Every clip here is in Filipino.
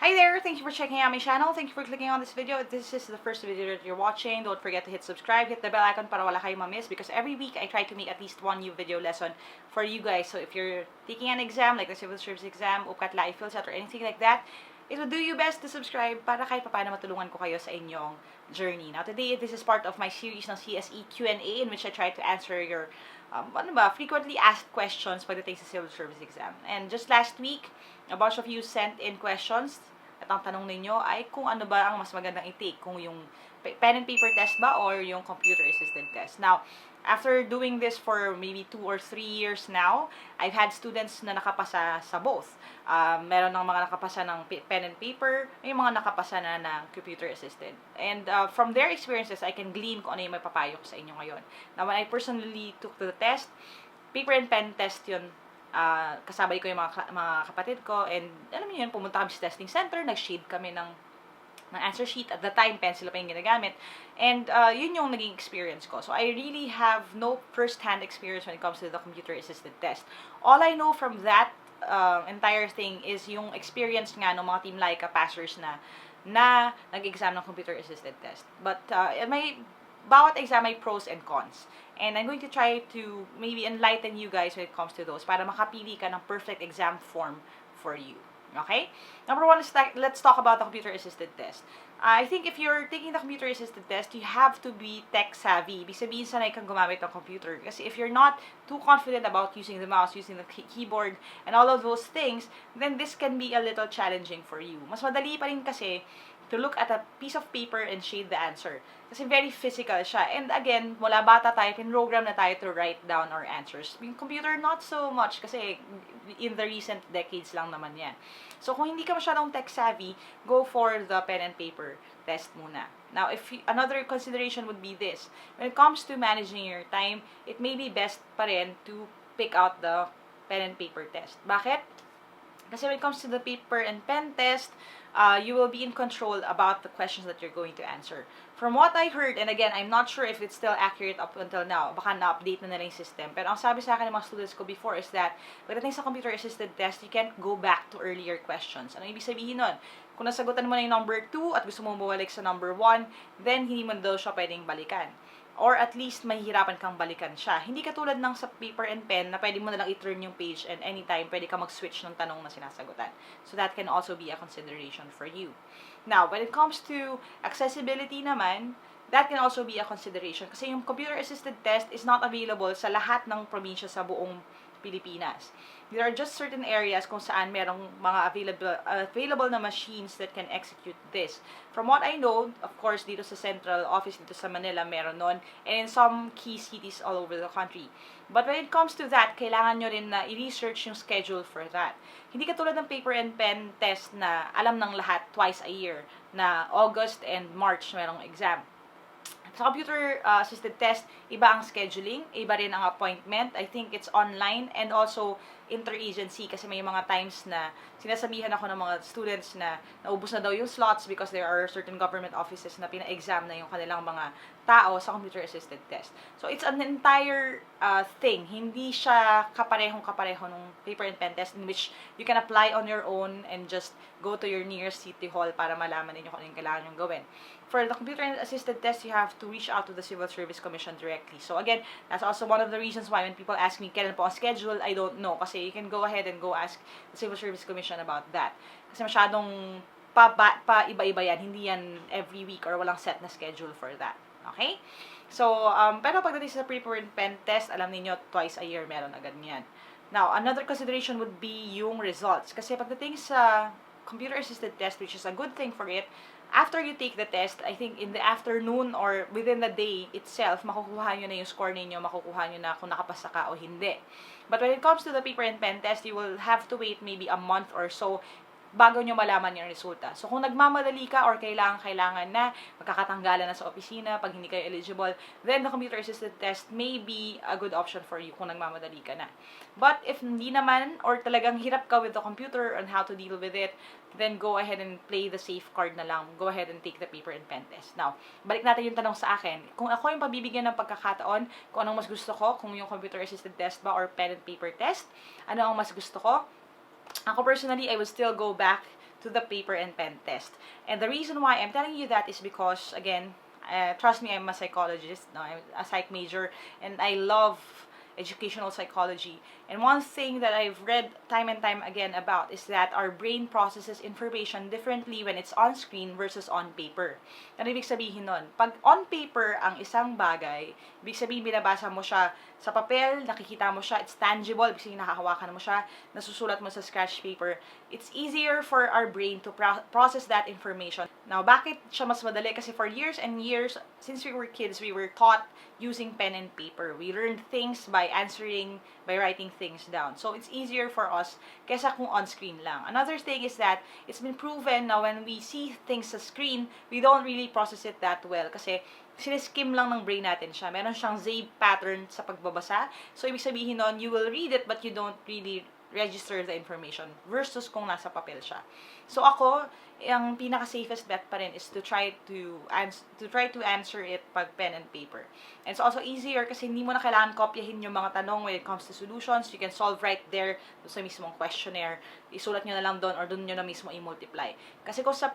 Hi there! Thank you for checking out my channel. Thank you for clicking on this video. If this is the first video that you're watching, don't forget to hit subscribe, hit the bell icon para wala kayong ma-miss because every week I try to make at least one new video lesson for you guys. So if you're taking an exam, like the civil service exam, UCAT, LAI-PhilSat, or anything like that, it would do you best to subscribe para kahit paano matulungan ko kayo sa inyong journey. Now today, this is part of my series ng CSE Q&A in which I try to answer your frequently asked questions pagdating sa civil service exam. And just last week, a bunch of you sent in questions. At ang tanong ninyo ay kung ano ba ang mas magandang i-take, kung yung pen and paper test ba or yung computer-assisted test. Now, after doing this for maybe 2 or 3 years now, I've had students na nakapasa sa both. Meron ng mga nakapasa ng pen and paper, may mga nakapasa na ng computer-assisted. And from their experiences, I can glean kung ano yung may papayo ko sa inyo ngayon. Now, when I personally took the test, paper and pen test yun. Kasabay ko yung mga kapatid ko, and alam niyo yun, pumunta kami sa testing center, nag-shade kami ng answer sheet. At the time, pencil pa yung ginagamit, and yun yung naging experience ko. So I really have no first-hand experience when it comes to the computer-assisted test. All I know from that entire thing is yung experience nga ng mga Team Lyqa passers na nag-exam ng computer-assisted test. But bawat exam may pros and cons. And I'm going to try to maybe enlighten you guys when it comes to those para makapili ka ng perfect exam form for you. Okay? Number one, let's talk about the computer-assisted test. I think if you're taking the computer-assisted test, you have to be tech-savvy. Ibig sabihin, sanay kang gumamit ng computer. Kasi if you're not too confident about using the mouse, using the keyboard, and all of those things, then this can be a little challenging for you. Mas madali pa rin kasi to look at a piece of paper and shade the answer. Kasi very physical siya. And again, mula bata tayo, pinrogram na tayo to write down our answers. Yung computer, not so much kasi in the recent decades lang naman yan. So, kung hindi ka masyadong tech-savvy, go for the pen and paper test muna. Now, another consideration would be this. When it comes to managing your time, it may be best pa rin to pick out the pen and paper test. Bakit? Kasi when it comes to the paper and pen test, you will be in control about the questions that you're going to answer. From what I heard, and again, I'm not sure if it's still accurate up until now, baka na-update na nila yung system, pero ang sabi sa akin ng mga students ko before is that, pagdating sa computer-assisted test, you can't go back to earlier questions. Ano ibig sabihin nun? Kung nasagutan mo na yung number 2 at gusto mo bumalik sa number 1, then hindi mo daw siya pwedeng balikan. Or at least mahihirapan kang balikan siya. Hindi katulad ng sa paper and pen na pwede mo na lang i-turn yung page and anytime pwede ka mag-switch ng tanong na sinasagutan. So that can also be a consideration for you. Now, when it comes to accessibility naman, that can also be a consideration kasi yung computer-assisted test is not available sa lahat ng probinsya sa buong Pilipinas. There are just certain areas kung saan merong mga available na machines that can execute this. From what I know, of course, dito sa central office, dito sa Manila, meron nun, and in some key cities all over the country. But when it comes to that, kailangan nyo rin na i-research yung schedule for that. Hindi katulad ng paper and pen test na alam ng lahat twice a year, na August and March merong exam. Sa computer-assisted test, iba ang scheduling, iba rin ang appointment. I think it's online and also interagency kasi may mga times na sinasabihan ako ng mga students na naubos na daw yung slots because there are certain government offices na pina-exam na yung kanilang mga tao sa computer-assisted test. So, it's an entire thing. Hindi siya kaparehong-kapareho ng paper and pen test in which you can apply on your own and just go to your nearest city hall para malaman ninyo kung ano yung kailangan yung gawin. For the computer-assisted test, you have to reach out to the Civil Service Commission directly. So, again, that's also one of the reasons why when people ask me, kailan po ang schedule, I don't know. Kasi you can go ahead and go ask the Civil Service Commission about that. Kasi masyadong iba-iba yan. Hindi yan every week or walang set na schedule for that. Okay? So, pero pagdating sa paper and pen test, alam niyo twice a year meron agad yan. Now, another consideration would be yung results. Kasi pagdating sa computer-assisted test, which is a good thing for it, after you take the test, I think in the afternoon or within the day itself, makukuha nyo na yung score ninyo, makukuha nyo na kung nakapasa ka o hindi. But when it comes to the paper and pen test, you will have to wait maybe a month or so bago nyo malaman yung resulta. So, kung nagmamadali ka or kailangan na, magkakatanggalan na sa opisina pag hindi kayo eligible, then the computer-assisted test may be a good option for you kung nagmamadali ka na. But if hindi naman, or talagang hirap ka with the computer on how to deal with it, then go ahead and play the safe card na lang. Go ahead and take the paper and pen test. Now, balik natin yung tanong sa akin. Kung ako yung pabibigyan ng pagkakataon, kung anong mas gusto ko, kung yung computer-assisted test ba or pen and paper test, ano ang mas gusto ko? Ako personally, I would still go back to the paper and pen test. And the reason why I'm telling you that is because, again, trust me, I'm a psychologist. No, I'm a psych major, and I love educational psychology. And one thing that I've read time and time again about is that our brain processes information differently when it's on screen versus on paper. Ano ibig sabihin nun? Pag on paper ang isang bagay, ibig sabihin binabasa mo siya sa papel, nakikita mo siya, it's tangible, ibig sabihin nakahawakan mo siya, nasusulat mo sa scratch paper. It's easier for our brain to process that information. Now, bakit siya mas madali? Kasi for years and years, since we were kids, we were taught using pen and paper. We learned things by writing things down. So, it's easier for us kesa kung on-screen lang. Another thing is that it's been proven na when we see things sa screen, we don't really process it that well. Kasi, siniskim lang ng brain natin siya. Meron siyang Z pattern sa pagbabasa. So, ibig sabihin nun, you will read it but you don't really register the information versus kung nasa papel siya. So, ako, ang pinaka-safest bet pa rin is to try to answer it pag pen and paper. And it's also easier kasi hindi mo na kailangan kopyahin yung mga tanong when it comes to solutions. You can solve right there sa mismong questionnaire. Isulat nyo na lang doon or doon nyo na mismo i-multiply. Kasi kung sa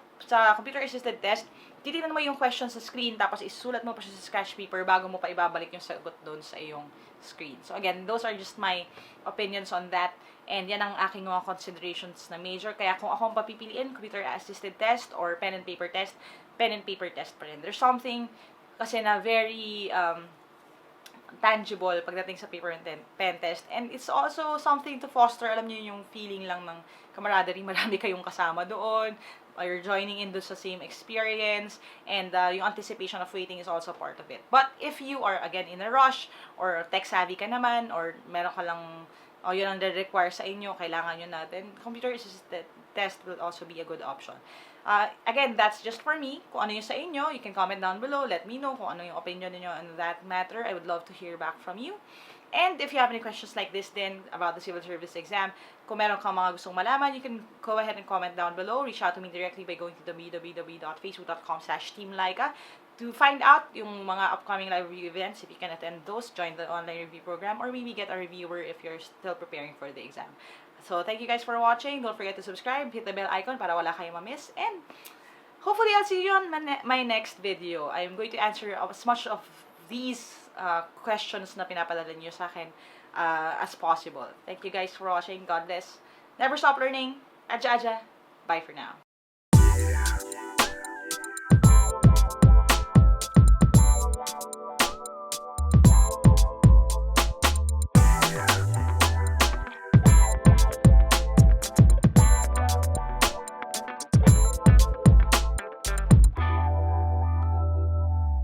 computer-assisted test, titignan mo yung question sa screen tapos isulat mo pa siya sa sketch paper bago mo pa ibabalik yung sagot doon sa iyong screen. So again, those are just my opinions on that. And yan ang aking mga considerations na major. Kaya kung ako ang papipiliin, computer-assisted test or pen and paper test pa rin. There's something kasi na very tangible pagdating sa paper and pen test. And it's also something to foster, alam niyo yung feeling lang ng camaraderie, marami kayong kasama doon, or you're joining in doon sa same experience, and yung anticipation of waiting is also part of it. But if you are, again, in a rush, or tech-savvy ka naman, or meron ka lang yun ang require sa inyo, kailangan nyo natin, computer-assisted test will also be a good option. Again, that's just for me. Kung ano yung sa inyo, you can comment down below. Let me know kung ano yung opinion niyo on that matter. I would love to hear back from you. And if you have any questions like this then about the civil service exam, kung meron kang mga gustong malaman, you can go ahead and comment down below. Reach out to me directly by going to www.facebook.com/Team Lyqa to find out yung mga upcoming live review events. If you can attend those, join the online review program, or maybe get a reviewer if you're still preparing for the exam. So, thank you guys for watching. Don't forget to subscribe, hit the bell icon para wala kayong ma-miss, and hopefully I'll see you on my next video. I'm going to answer as much of these questions na pinapadala niyo sa akin as possible. Thank you guys for watching. God bless. Never stop learning. Aja aja. Bye for now.